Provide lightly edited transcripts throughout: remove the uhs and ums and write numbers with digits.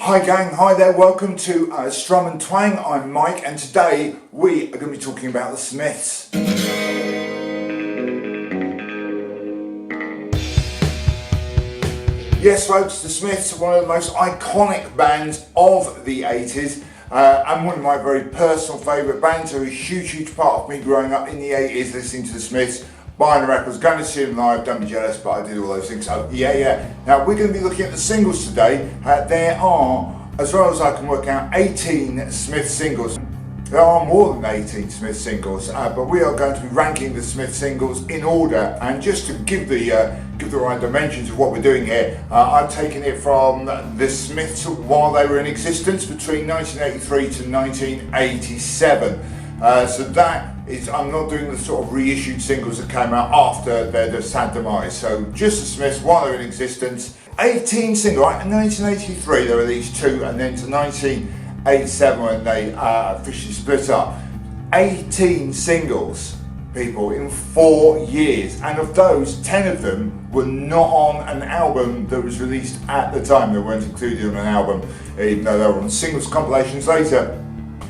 Hi gang, hi there, welcome to Strum and Twang. I'm Mike and today we are going to be talking about the Smiths. Yes folks, the Smiths are one of the most iconic bands of the 80s and one of my very personal favourite bands. They're a huge part of me growing up in the 80s listening to the Smiths, buying the records, going to see them live. Don't be jealous, but I did all those things. So yeah. Now we're going to be looking at the singles today. There are, as far as I can work out, 18 Smith singles. There are more than 18 Smith singles, but we are going to be ranking the Smith singles in order. And just to give the right dimensions of what we're doing here, I've taken it from the Smiths while they were in existence between 1983 to 1987. So that is, I'm not doing the sort of reissued singles that came out after their sad demise. So just the Smiths while they're in existence. 18 singles, right? In 1983 they released two, and then to 1987 when they officially split up. 18 singles, people, in 4 years, and of those 10 of them were not on an album that was released at the time. They weren't included on an album, even though they were on singles compilations later.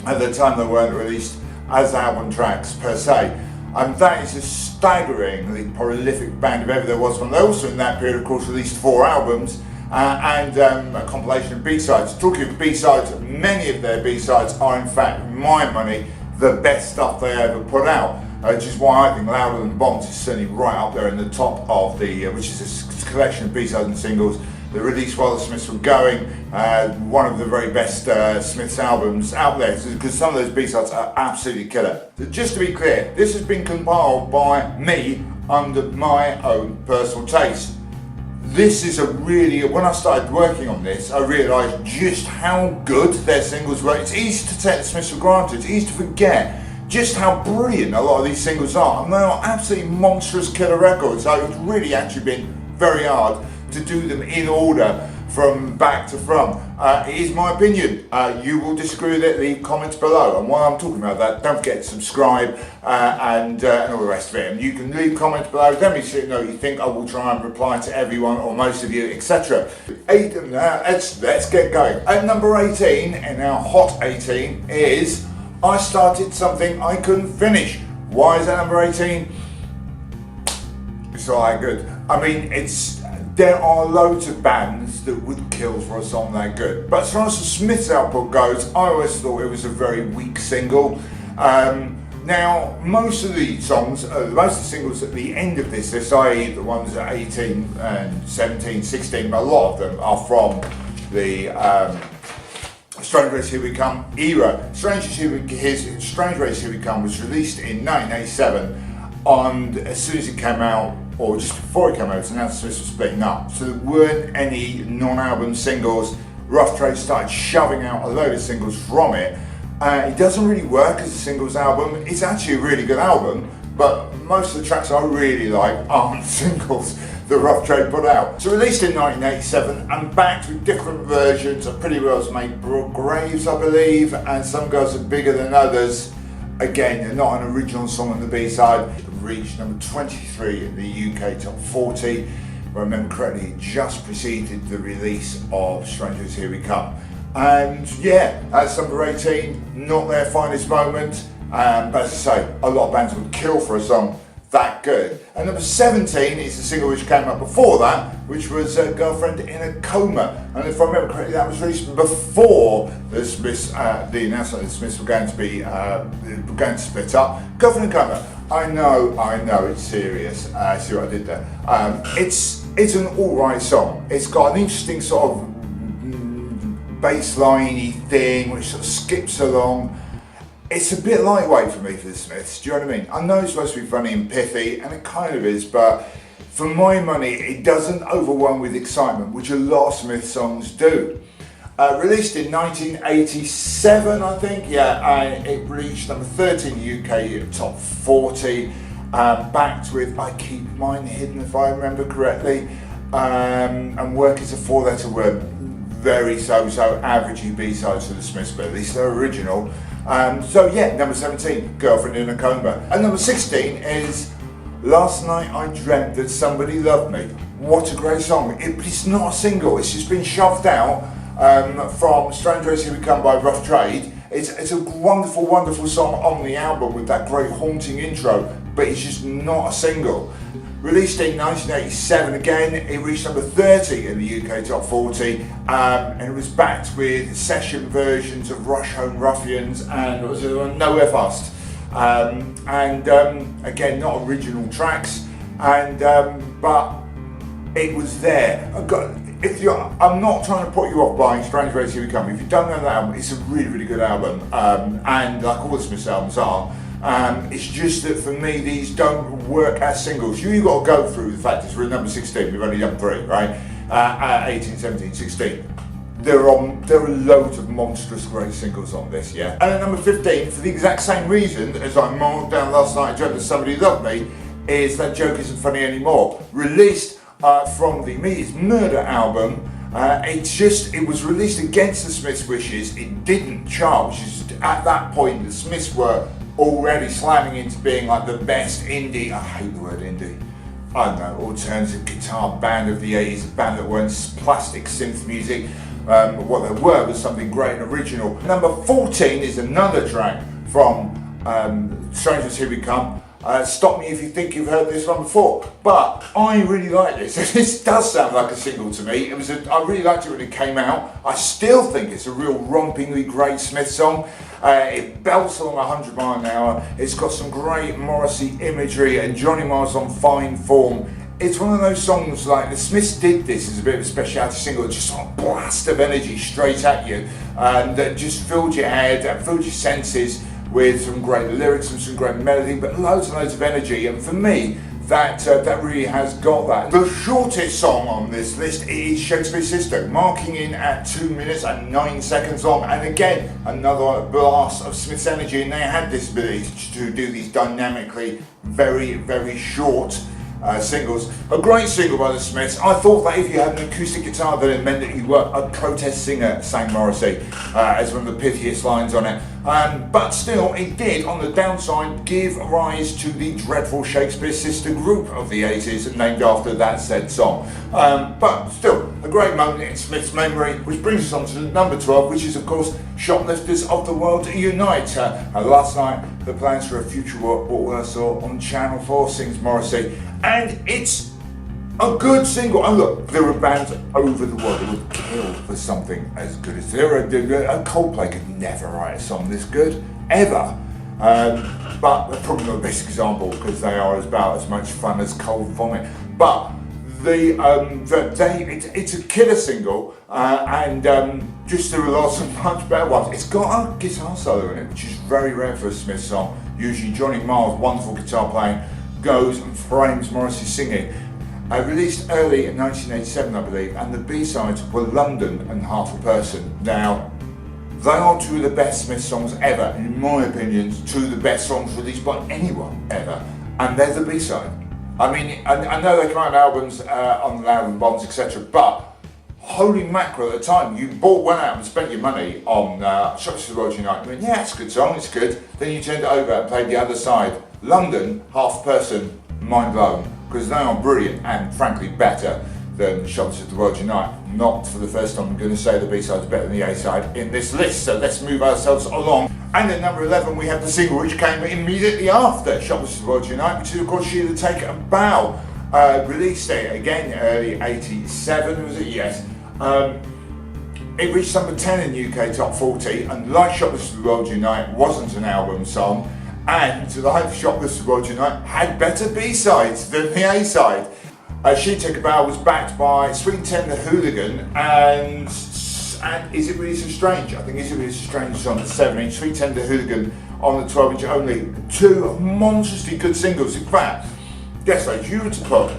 At the time they weren't released as album tracks per se. And that is a staggeringly prolific band if ever there was one. They also in that period of course released 4 albums and a compilation of B-sides. Talking of B-sides, many of their B-sides are in fact, in my money, the best stuff they ever put out. Which is why I think Louder Than Bombs is certainly right up there in the top of the, which is a collection of B-sides and singles. They released while the Smiths were going, one of the very best Smiths albums out there, because some of those B-sides are absolutely killer. So just to be clear, this has been compiled by me under my own personal taste. This is a really, when I started working on this, I realised just how good their singles were. It's easy to take the Smiths for granted, it's easy to forget just how brilliant a lot of these singles are, and they are absolutely monstrous killer records. So it's really actually been very hard to do them in order from back to front. It is my opinion. You will disagree with it, leave comments below. And while I'm talking about that, don't forget to subscribe and all the rest of it. And you can leave comments below. Let me know what you think. I will try and reply to everyone or most of you, etc. Let's get going. At number 18 in our Hot 18 is I Started Something I Couldn't Finish. Why is that number 18? It's all that good. I mean, there are loads of bands that would kill for a song that good, but as far as the Smiths output goes, I always thought it was a very weak single. Now, most of the songs, most of the singles at the end of this list, i.e. the ones at 18 and 17, 16, but a lot of them are from the Strange Race Here We Come era. Strange Race Here We Come was released in 1987, and as soon as it came out, or just before it came out, it's announced the Smiths were splitting up. So there weren't any non-album singles. Rough Trade started shoving out a load of singles from it. It doesn't really work as a singles album. It's actually a really good album, but most of the tracks I really like aren't singles that Rough Trade put out. So released in 1987 and backed with different versions of Pretty Girls Make Graves, I believe, and Some Girls Are Bigger Than Others. Again, not an original song on the B-side. Reached number 23 in the UK Top 40. If I remember correctly, it just preceded the release of Strangers Here We Come. And yeah, that's number 18, not their finest moment. But as I say, a lot of bands would kill for a song that good. And number 17 is the single which came out before that, which was Girlfriend in a Coma. And if I remember correctly, that was released before the Smiths, the announcement that the Smiths were going to split up. Girlfriend in a Coma. I know, it's serious. See what I did there. It's an alright song. It's got an interesting sort of bass-liney thing which sort of skips along. It's a bit lightweight for me for the Smiths, do you know what I mean? I know it's supposed to be funny and pithy, and it kind of is, but for my money, it doesn't overwhelm with excitement, which a lot of Smith songs do. Released in 1987, I think, it reached number 13 UK Top 40, backed with I Keep Mine Hidden, if I remember correctly, and Work Is a 4-letter word. Very so-so averagey B-sides for the Smiths, but at least they're original. So yeah, number 17, Girlfriend in a Coma. And number 16 is Last Night I Dreamt That Somebody Loved Me. What a great song. It's not a single, it's just been shoved out from Strange Ways Here We Come by Rough Trade. It's a wonderful, wonderful song on the album with that great haunting intro, but it's just not a single. Released in 1987 again, it reached number 30 in the UK Top 40, and it was backed with session versions of Rush Home Ruffians and Nowhere Fast. Again, not original tracks, but it was there. I'm not trying to put you off buying Strange Ways Here We Come. If you don't know that album, it's a really, really good album, and like all the Smiths albums are. It's just that for me, these don't work as singles. You've got to go through the fact it's we're at number 16, we've only done 3, right? 18, 17, 16. There are loads of monstrous great singles on this, yeah. And at number 15, for the exact same reason as I marked down last night, Joke That Somebody Loved Me, is That Joke Isn't Funny Anymore. Released from the Me Is Murder album. It was released against the Smiths' wishes. It didn't chart, which is at that point the Smiths were already slamming into being like the best indie, I hate the word indie, I don't know, alternative guitar band of the 80s, a band that weren't plastic synth music. What they were was something great and original. Number 14 is another track from Strange Ways Here We Come. Stop me if you think you've heard this one before, but I really like this. This does sound like a single to me. I really liked it when it came out. I still think it's a real rompingly great Smith song. It belts along 100 miles an hour. It's got some great Morrissey imagery, and Johnny Marr's on fine form. It's one of those songs like the Smiths did this as a bit of a speciality single, just sort of blast of energy straight at you, and that just filled your head and filled your senses with some great lyrics and some great melody, but loads and loads of energy. And for me, that really has got that. The shortest song on this list is Shakespeare's Sister, marking in at 2 minutes and 9 seconds long. And again, another blast of Smith's energy. And they had this ability to do these dynamically very, very short singles. A great single by the Smiths. I thought that if you had an acoustic guitar, then it meant that you were a protest singer, sang Morrissey, as one of the pithiest lines on it. But still, it did, on the downside, give rise to the dreadful Shakespeare's Sister group of the 80s, named after that said song. But still, a great moment in Smith's memory, which brings us on to number 12, which is, of course, Shoplifters of the World Unite. Last night, the plans for a future what saw on Channel 4 sings Morrissey, and it's a good single. And look, there are bands over the world that would kill for something as good as a Coldplay could never write a song this good, ever. But they're probably not the best example because they are about as much fun as Cold Vomit. But it's a killer single, and just there are lots of much better ones. It's got a guitar solo in it, which is very rare for a Smith song. Usually Johnny Marr's wonderful guitar playing goes and frames Morrissey singing. Released early in 1987, I believe, and the B-sides were London and Half a Person. Now, they are two of the best Smith songs ever, in my opinion, two of the best songs released by anyone ever, and they're the B-side. I mean, I know they come out albums on the album bombs, etc., but holy mackerel, at the time, you bought one out and spent your money on Shoplifters of the World Unite. I mean, yeah, it's a good song, it's good. Then you turned it over and played the other side. London, Half a Person, mind blown, because they are brilliant and frankly better than Shoplifters of the World Unite. Not for the first time I'm going to say the B-side is better than the A-side in this list, so let's move ourselves along. And at number 11 we have the single which came immediately after Shoplifters of the World Unite, which is of course Sheila Take a Bow. Released it again early 87, was it? Yes. It reached number 10 in UK Top 40, and like Shoplifters of the World Unite wasn't an album song, and like Shoplifters of the World Unite had better B-sides than the A-side. She Take a Bow was backed by Sweet Tender Hooligan and Is It Really So Strange? I think Is It Really So Strange is on the 7-inch, Sweet Tender Hooligan on the 12-inch only. Two monstrously good singles. In fact, guess like you were to put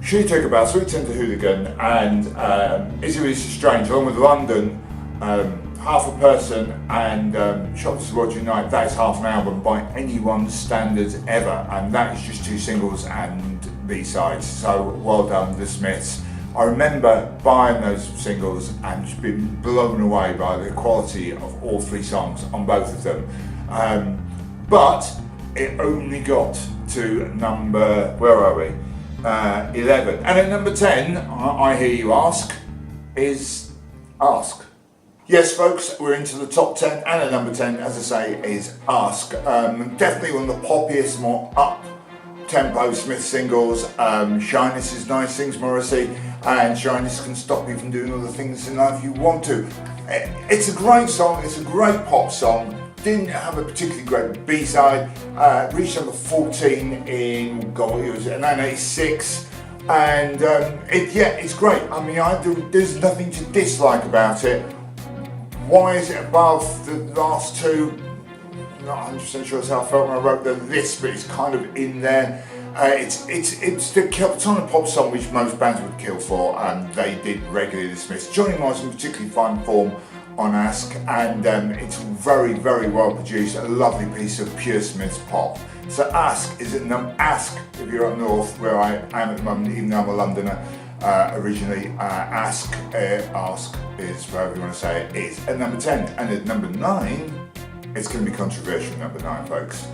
She Take a Bow, Sweet Tender Hooligan and Is It Really So Strange along with London, Half a Person and Shoplifters of the World Unite, that is half an album by anyone's standards ever, and that is just two singles and B-sides, so well done the Smiths. I remember buying those singles and just being blown away by the quality of all three songs on both of them, but it only got to number, where are we, 11, and at number 10, I hear you ask, is Ask. Yes, folks, we're into the top 10, and at number 10, as I say, is Ask. Definitely one of the poppiest, more up-tempo Smith singles. Shyness is nice, sings Morrissey, and shyness can stop you from doing all the things in life you want to. It's a great song, it's a great pop song. Didn't have a particularly great B-side. Reached number 14 in, it was 1986. And it's great. I mean, there's nothing to dislike about it. Why is it above the last two? Not 100% sure that's how I felt when I wrote the list, but it's kind of in there. It's the kind of pop song which most bands would kill for, and they did regularly, the Smiths. Johnny Morrison particularly fine form on Ask, and it's very, very well produced. A lovely piece of pure Smiths pop. So Ask is Ask, if you're up north, where I am at the moment, even though I'm a Londoner originally. Ask is, however you want to say it, is at number 10. And at number 9, it's going to be controversial, number 9, folks,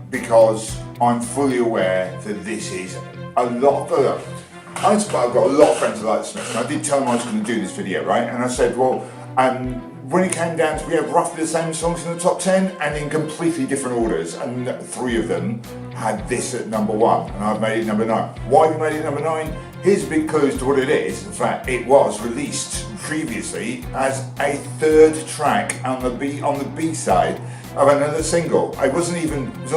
because I'm fully aware that this is a lot of... I've got a lot of friends who like the Smiths, and I did tell them I was going to do this video, right? And I said, well, when it came down to, we have roughly the same songs in the top 10 and in completely different orders, and 3 of them had this at number 1, and I've made it number 9. Why have we made it number 9? Here's a big clue as to what it is. In fact, it was released previously as a 3rd track on the B side of another single. It was on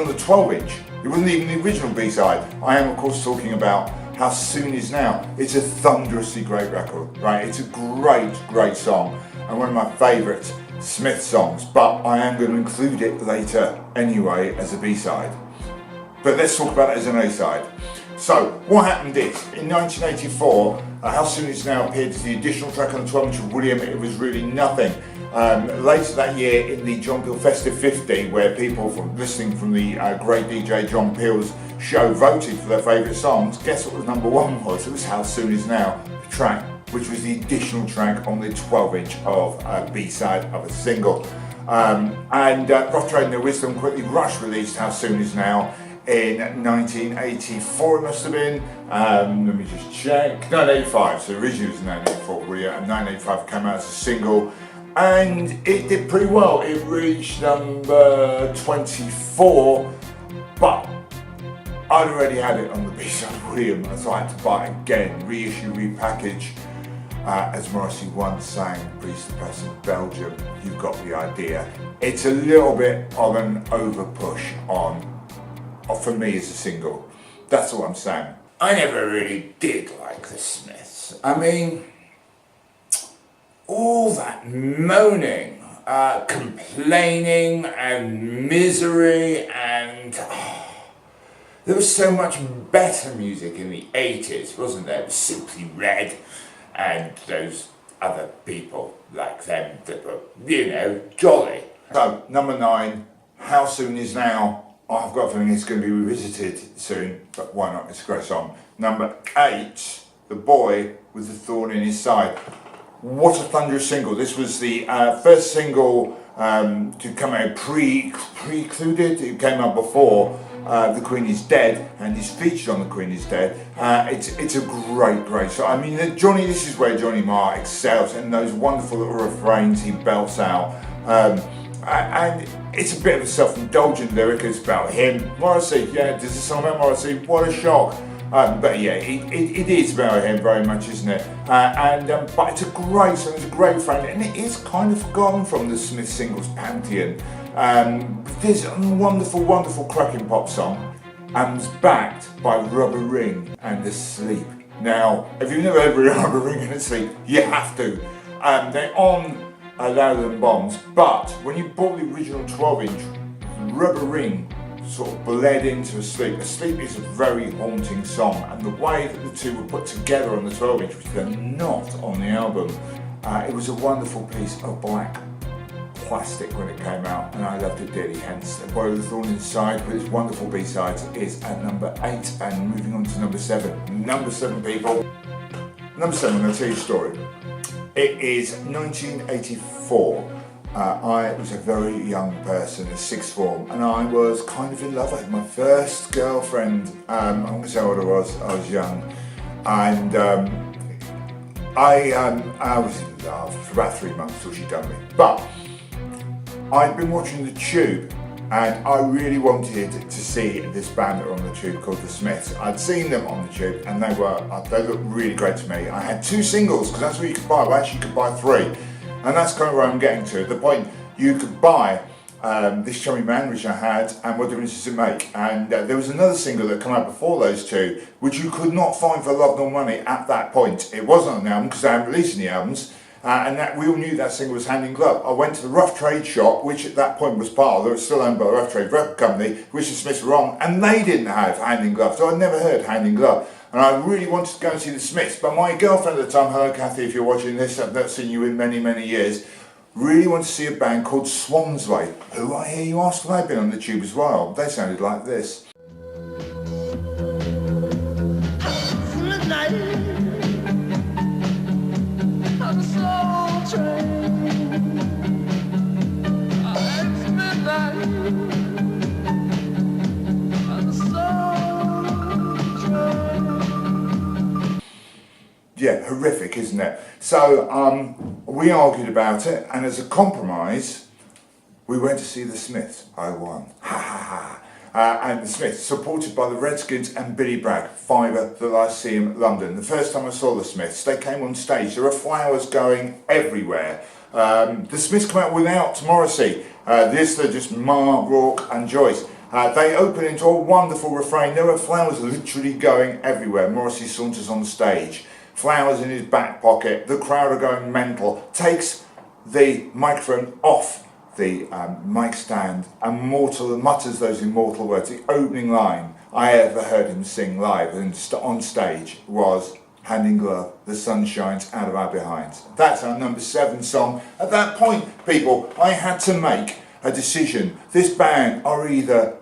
the 12-inch. It wasn't even the original B-side. I am, of course, talking about How Soon Is Now. It's a thunderously great record, right? It's a great, great song, and one of my favourite Smith songs, but I am going to include it later anyway as a B-side. But let's talk about it as an A-side. So, what happened is, in 1984, How Soon Is Now appeared as the additional track on the 12-inch of William. It was really nothing. Later that year, in the John Peel Festive 50, where people listening from the great DJ John Peel's show voted for their favourite songs, guess what was number 1 was? It was How Soon Is Now, the track, which was the additional track on the 12-inch of a B-side of a single. Rough Trade and Their Wisdom quickly released How Soon Is Now in 1984, it must have been. Let me just check. 1985, so originally it was 1984, and 1985 came out as a single, and it did pretty well. It reached number 24, but I'd already had it on the B-side of William, so I had to buy it again, reissue, repackage. As Morrissey once sang, Priest the Press of Belgium, you've got the idea. It's a little bit of an over-push for me as a single. That's all I'm saying. I never really did like the Smiths. I mean, all that moaning, complaining and misery, and there was so much better music in the 80s, wasn't there? It was Simply Red and those other people like them that were, jolly. So, number 9, How Soon Is Now. I've got a feeling it's going to be revisited soon, but why not? It's a great song. Number 8, The Boy with the Thorn in His Side. What a thunderous single. This was the first single to come out precluded. It came out before The Queen Is Dead, and is featured on The Queen Is Dead. It's a great, great song. I mean, this is where Johnny Marr excels, and those wonderful little refrains he belts out. And it's a bit of a self-indulgent lyric. It's about him. Morrissey, yeah, there's a song about Morrissey. What a shock. But yeah, it is about him very much, isn't it? But it's a great song, it's a great friend, and it is kind of gone from the Smith singles pantheon. This wonderful, wonderful cracking pop song, and it's backed by Rubber Ring and Asleep. Now, if you've never heard Rubber Ring and Asleep, you have to. They're on Louder Than Bombs, but when you bought the original 12-inch, Rubber Ring sort of bled into Asleep. Asleep is a very haunting song, and the way that the two were put together on the 12-inch, which they're not on the album, it was a wonderful piece of black plastic when it came out, and I loved it dearly. Hence, The Boy with the Thorn Inside, with its wonderful B-sides, is at number 8, and moving on to number 7. Number 7, people. Number 7, I'm going to tell you a story. It is 1984. I was a very young person, a 6th form, and I was kind of in love. I had my first girlfriend. I'm going to say what I was young, and I was in love for about 3 months till she done me. But I'd been watching the Tube, and I really wanted to see this band that were on the Tube called the Smiths. I'd seen them on the Tube, and they looked really great to me. I had 2 singles because that's what you could buy. Well, actually, you could buy 3, and that's kind of where I'm getting to. The point you could buy This Chummy Man, which I had, and What Difference Does It Make? And there was another single that came out before those 2, which you could not find for love nor money at that point. It wasn't on an album because they hadn't released any albums. And that we all knew that single was Hand in Glove. I went to the Rough Trade shop, which at that point was part of, it was still owned by the Rough Trade record company, which the Smiths were on, and they didn't have Hand in Glove, so I'd never heard Hand in Glove. And I really wanted to go and see the Smiths, but my girlfriend at the time, hello Kathy, if you're watching this, I've not seen you in many, many years, really wanted to see a band called Swansway, who I hear you ask, they've been on the Tube as well. They sounded like this. Yeah, horrific, isn't it? So we argued about it, and as a compromise, we went to see the Smiths. I won. Ha ha ha. And the Smiths, supported by the Redskins and Billy Bragg, Fiver, the Lyceum, London. The first time I saw the Smiths, they came on stage. There were flowers going everywhere. The Smiths come out without Morrissey. They're just Ma, Rourke and Joyce. They open into a wonderful refrain. There were flowers literally going everywhere. Morrissey saunters on stage. Flowers in his back pocket, the crowd are going mental, takes the microphone off the mic stand and mutters those immortal words. The opening line I ever heard him sing live and on stage was Hand in Glove, the sun shines out of our behinds. That's our number 7 song. At that point, people, I had to make a decision. This band are either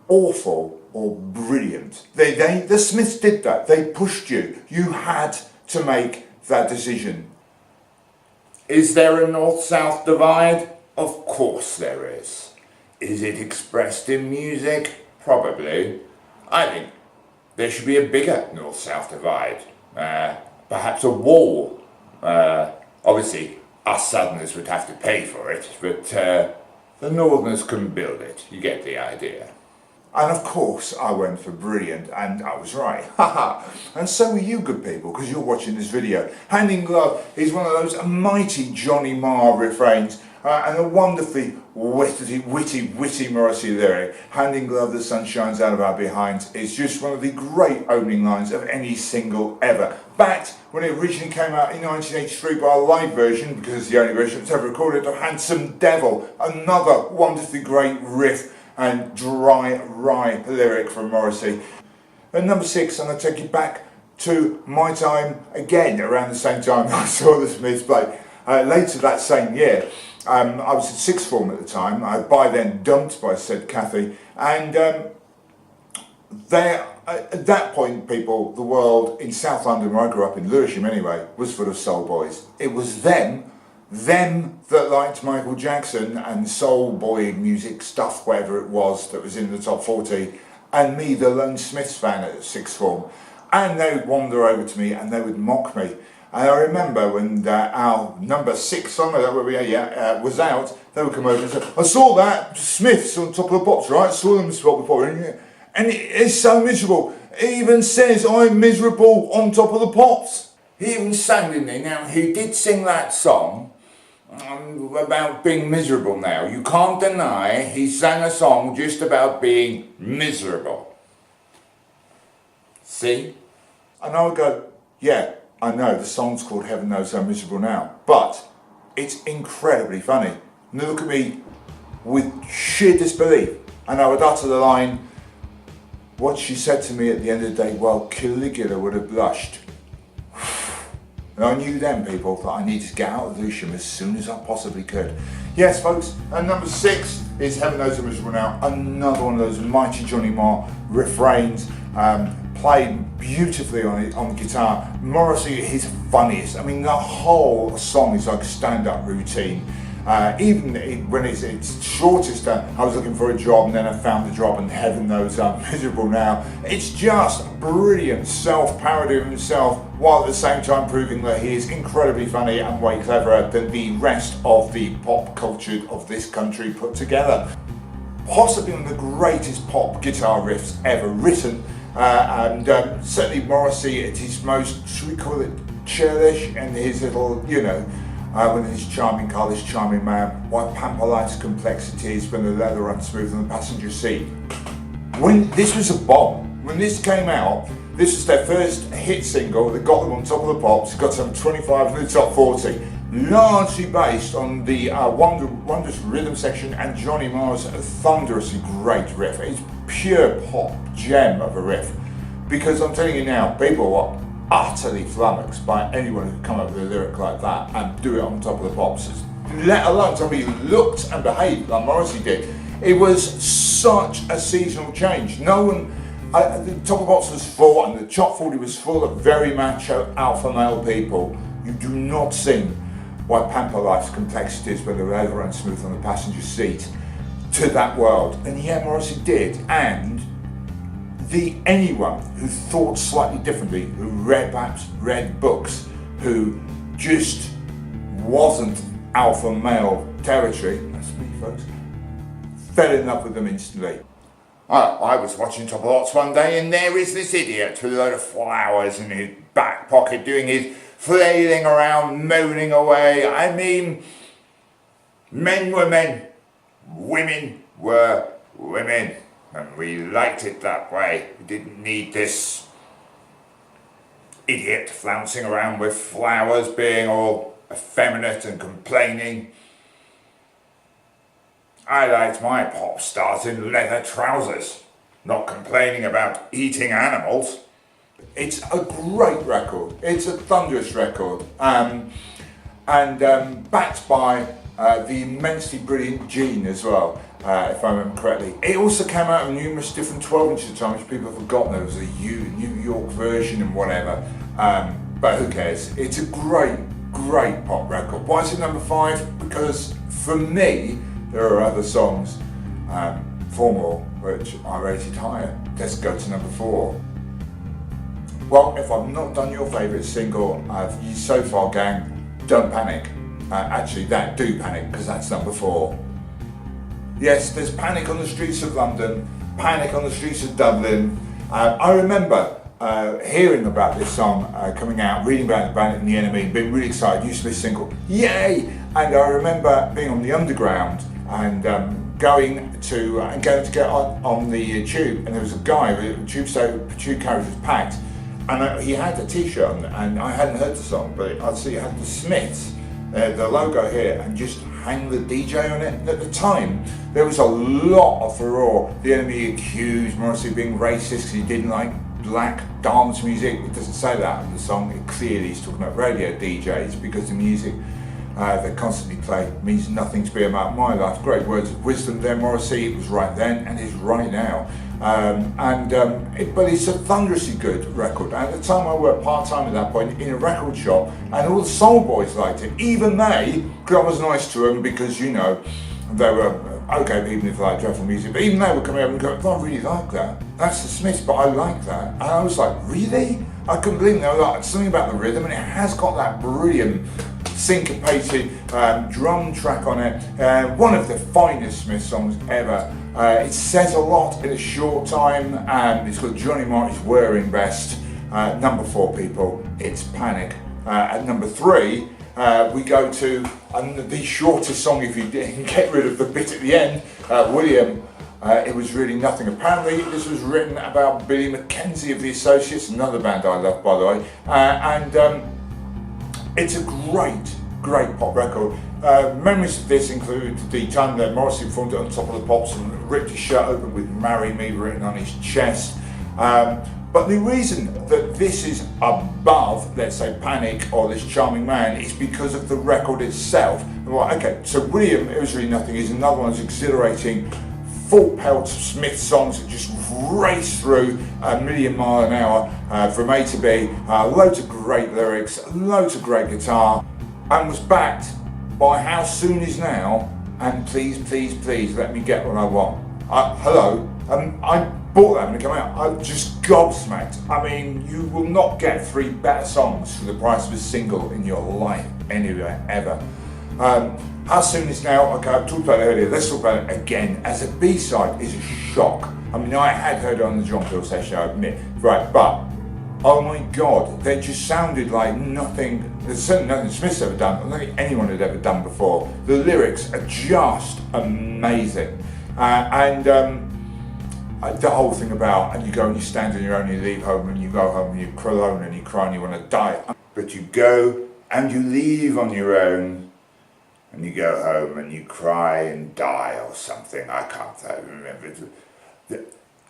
awful or brilliant. The Smiths did that. They pushed you. You had to make that decision. Is there a north-south divide? Of course there is. Is it expressed in music? Probably. I think there should be a bigger north-south divide. Perhaps a wall. Obviously, us southerners would have to pay for it, but the northerners couldn't build it. You get the idea. And of course I went for brilliant, and I was right. Haha. And so are you good people, because you're watching this video. Hand in Glove is one of those mighty Johnny Marr refrains, and a wonderfully witty Morrissey lyric. Hand in Glove, the sun shines out of our behinds is just one of the great opening lines of any single ever. Backed when it originally came out in 1983 by a live version, because it's the only version that's ever recorded, of Handsome Devil, another wonderfully great riff and dry lyric from Morrissey. At number 6, I'm going to take you back to my time again, around the same time I saw the Smiths play. Later that same year, I was in 6th form at the time. I by then dumped by said Kathy, and at that point, people, the world in South London, where I grew up in Lewisham anyway, was full of soul boys. It was them that liked Michael Jackson and soul boy music stuff, whatever it was that was in the top 40, and me, the lone Smiths fan at 6th form. And they would wander over to me and they would mock me. And I remember when our number 6 song, was out, they would come over and say, I saw that Smiths on Top of the Pops, right? I saw them spot before. And it's so miserable. It even says, I'm miserable on Top of the Pops. He even sang, didn't he? Now, he did sing that song about being miserable now. You can't deny he sang a song just about being miserable. See? And I would go, yeah, I know, the song's called Heaven Knows I'm Miserable Now, but it's incredibly funny. And they look at me with sheer disbelief, and I would utter the line, what she said to me at the end of the day, well, Caligula would have blushed. And I knew then, people, that I needed to get out of Lewisham as soon as I possibly could. Yes, folks, and number 6 is Heaven Knows I'm Miserable Now, another one of those mighty Johnny Marr refrains, played beautifully on guitar. Morrissey, his funniest. I mean, the whole song is like a stand-up routine. Even when it's shortest, I was looking for a job and then I found the job and Heaven Knows I'm Miserable Now. It's just brilliant self-parody of himself while at the same time proving that he is incredibly funny and way cleverer than the rest of the pop culture of this country put together. Possibly one of the greatest pop guitar riffs ever written, and certainly Morrissey at his most, should we call it, churlish, and his little, you know, when his charming car, this charming man, why pamper life's complexities when the leather runs smooth on the passenger seat. When this was a bomb, when this came out, this was their first hit single that got them on top of the pops, got some 25 in the top 40, largely based on the wondrous rhythm section and Johnny Marr's thunderously great riff. It's pure pop gem of a riff, because I'm telling you now, people are utterly flummoxed by anyone who can come up with a lyric like that and do it on top of the pops, let alone somebody who looked and behaved like Morrissey did. It was such a seasonal change. No one, the top of the pops was full and the top 40 was full of very macho alpha male people. You do not sing Why Pamper Life's Complexities when the leather runs smooth on the passenger seat to that world. And yeah, Morrissey did. And anyone who thought slightly differently, who perhaps read books, who just wasn't alpha male territory, that's me folks, fell in love with them instantly. I was watching Top of the Lots one day and there is this idiot with a load of flowers in his back pocket doing his flailing around, moaning away. I mean, men were men, women were women. And we liked it that way. We didn't need this idiot flouncing around with flowers, being all effeminate and complaining. I liked my pop stars in leather trousers, not complaining about eating animals. It's a great record. It's a thunderous record. And backed by the immensely brilliant Gene as well. If I remember correctly. It also came out in numerous different 12-inches at the time, which people have forgotten there was a New York version and whatever. But who cares? It's a great, great pop record. Why is it number 5? Because for me, there are other songs, 4 more, which I rated higher. Let's go to number 4. Well, if I've not done your favourite single so far, gang, don't panic. Actually, do panic, because that's number 4. Yes, there's panic on the streets of London, panic on the streets of Dublin. I remember hearing about this song coming out, reading about the band and the Enemy, being really excited, used to be single, yay! And I remember being on the Underground and going to get on the tube, and there was a guy, the tube carriage was packed, and he had a t-shirt on, and I hadn't heard the song, but I'd see he had the Smiths, the logo here, and just hang the DJ on it. And at the time, there was a lot of furore. The Enemy accused Morrissey of being racist because he didn't like black dance music. It doesn't say that in the song. It clearly is talking about radio DJs, because the music they constantly play means nothing to be about my life. Great words of wisdom there, Morrissey. It was right then and is right now. But it's a thunderously good record. And at the time I worked part-time at that point in a record shop, and all the soul boys liked it. Even they, because I was nice to them, because you know, they were okay even if they liked dreadful music, but even they would come over and go, I really like that. That's the Smiths, but I like that. And I was like, really? I couldn't believe it. They were like, something about the rhythm, and it has got that brilliant syncopated drum track on it. One of the finest Smith songs ever. It says a lot in a short time, and it's got Johnny Marr's wearing best. Number 4, people, it's Panic. At number 3, we go to the shortest song if you get rid of the bit at the end, William. It was really nothing. Apparently, this was written about Billy Mackenzie of the Associates, another band I love, by the way. It's a great, great pop record. Memories of this include the time that Morrissey performed it on Top of the Pops and ripped his shirt open with "Marry Me" written on his chest. But the reason that this is above, let's say, Panic or This Charming Man is because of the record itself. Well, okay, so William, It Was Really Nothing, is another one of those exhilarating, full pelt Smith songs that just race through a million mile an hour from A to B. Loads of great lyrics, loads of great guitar, and was backed by How Soon Is Now and Please, Please, Please Let Me Get What I Want. Hello, bought that when it came out. I was just gobsmacked. I mean, you will not get 3 better songs for the price of a single in your life anywhere, ever. How Soon Is Now, okay, I've talked about it earlier, let's talk about it again. As a B-side, is a shock. I mean, I had heard it on the John Peel session, I admit, right, but oh my God, they just sounded like nothing, there's certainly nothing Smith's ever done, or nothing anyone had ever done before. The lyrics are just amazing. The whole thing about, and you go and you stand on your own, you leave home, and you go home and you're alone and you cry and you want to die. But you go and you leave on your own, and you go home and you cry and die or something. I can't remember.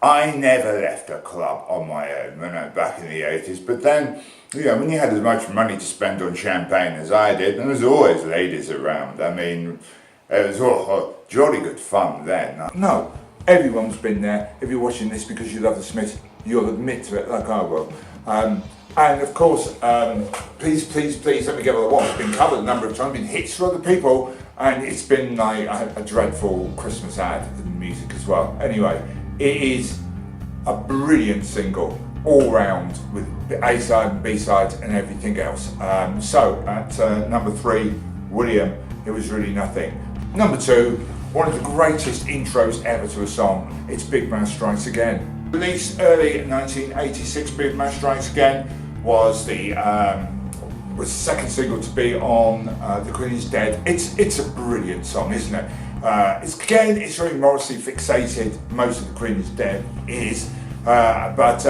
I never left a club on my own when I was back in the 80s, but then, you know, when you had as much money to spend on champagne as I did, and there was always ladies around. I mean, it was all jolly good fun then. No, everyone's been there. If you're watching this because you love the Smiths, you'll admit to it like I will. And of course, please let me get all the one. It's been covered a number of times, been hits for other people, and it's been like a dreadful Christmas ad for the music as well. Anyway, it is a brilliant single all round with A-side and B-side and everything else. So at number 3, William, It Was Really Nothing. Number 2, one of the greatest intros ever to a song, it's Big Man Strikes Again. Released early in 1986, Big Man Strikes Again was the second single to be on The Queen Is Dead. It's a brilliant song, isn't it? It's very Morrissey fixated. Most of The Queen Is Dead is, but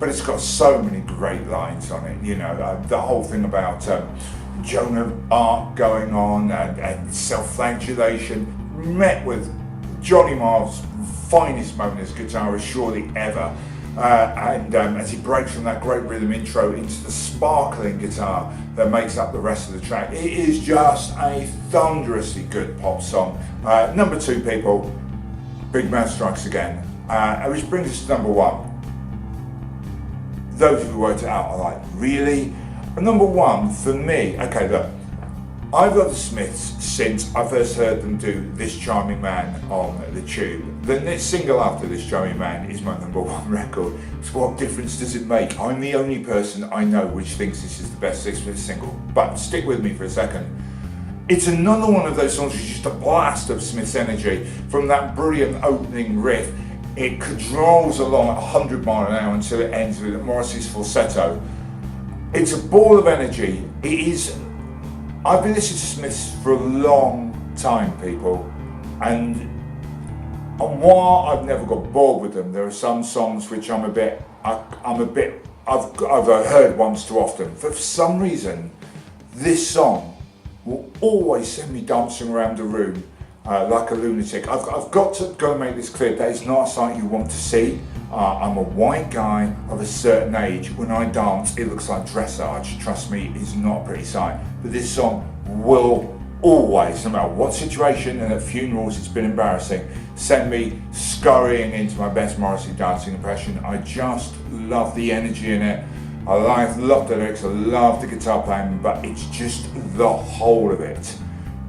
it's got so many great lines on it. You know, the whole thing about Joan of Arc going on and self-flagellation, met with Johnny Marr's finest moment as guitarist surely ever, as he breaks from that great rhythm intro into the sparkling guitar that makes up the rest of the track. It is just a thunderously good pop song. Number 2, people, Big Man Strikes Again, which brings us to number 1. Those who worked it out are like, really? Number 1 for me, okay, look, I've loved the Smiths since I first heard them do This Charming Man on the Tube. The next single after This Charming Man is my number 1 record. So what difference does it make? I'm the only person I know which thinks this is the best Smiths single. But stick with me for a second. It's another one of those songs which is just a blast of Smiths energy. From that brilliant opening riff, it cajoles along at 100 miles an hour until it ends with Morrissey's falsetto. It's a ball of energy. It is. I've been listening to Smiths for a long time, people, and while I've never got bored with them, there are some songs which I've heard once too often. But for some reason, this song will always send me dancing around the room like a lunatic. I've got to go and make this clear. That is not a sight you want to see. I'm a white guy of a certain age. When I dance, it looks like dressage. Trust me, it's not a pretty sight. But this song will always, no matter what situation, and at funerals it's been embarrassing, send me scurrying into my best Morrissey dancing impression. I just love the energy in it. I love the lyrics, I love the guitar playing, but it's just the whole of it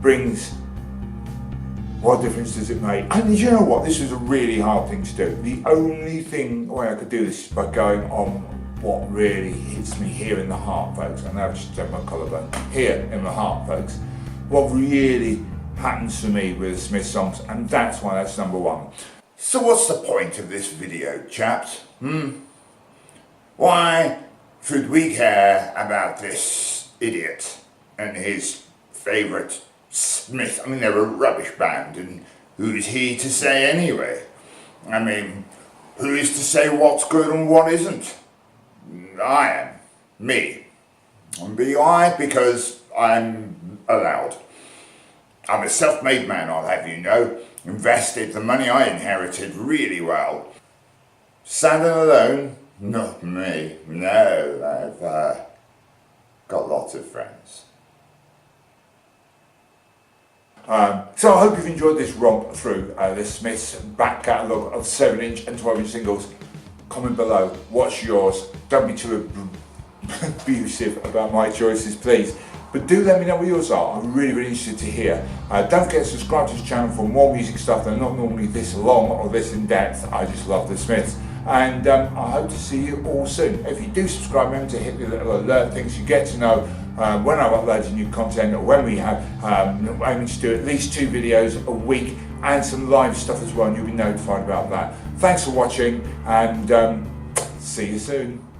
brings. What difference does it make? And you know what? This was a really hard thing to do. The only way I could do this is by going on what really hits me here in the heart, folks. I know I've just done my collarbone. Here in the heart, folks. What really happens for me with the Smith songs, and that's why that's number 1. So what's the point of this video, chaps? Why should we care about this idiot and his favourite Smith? I mean, they're a rubbish band, and who's he to say anyway? I mean, who is to say what's good and what isn't? I am. Me. And why? Because I'm allowed. I'm a self-made man, I'll have you know. Invested the money I inherited really well. Sad and alone? Not me. No, I've got lots of friends. So I hope you've enjoyed this romp through the Smiths back catalogue of 7-inch and 12-inch singles. Comment below, what's yours? Don't be too abusive about my choices, please. But do let me know what yours are. I'm really, really interested to hear. Don't forget to subscribe to this channel for more music stuff that are not normally this long or this in depth. I just love the Smiths. And I hope to see you all soon. If you do subscribe, remember to hit the little alert thing so you get to know when I've uploaded new content, or when we have aiming to do at least 2 videos a week and some live stuff as well, and you'll be notified about that. Thanks for watching, and see you soon.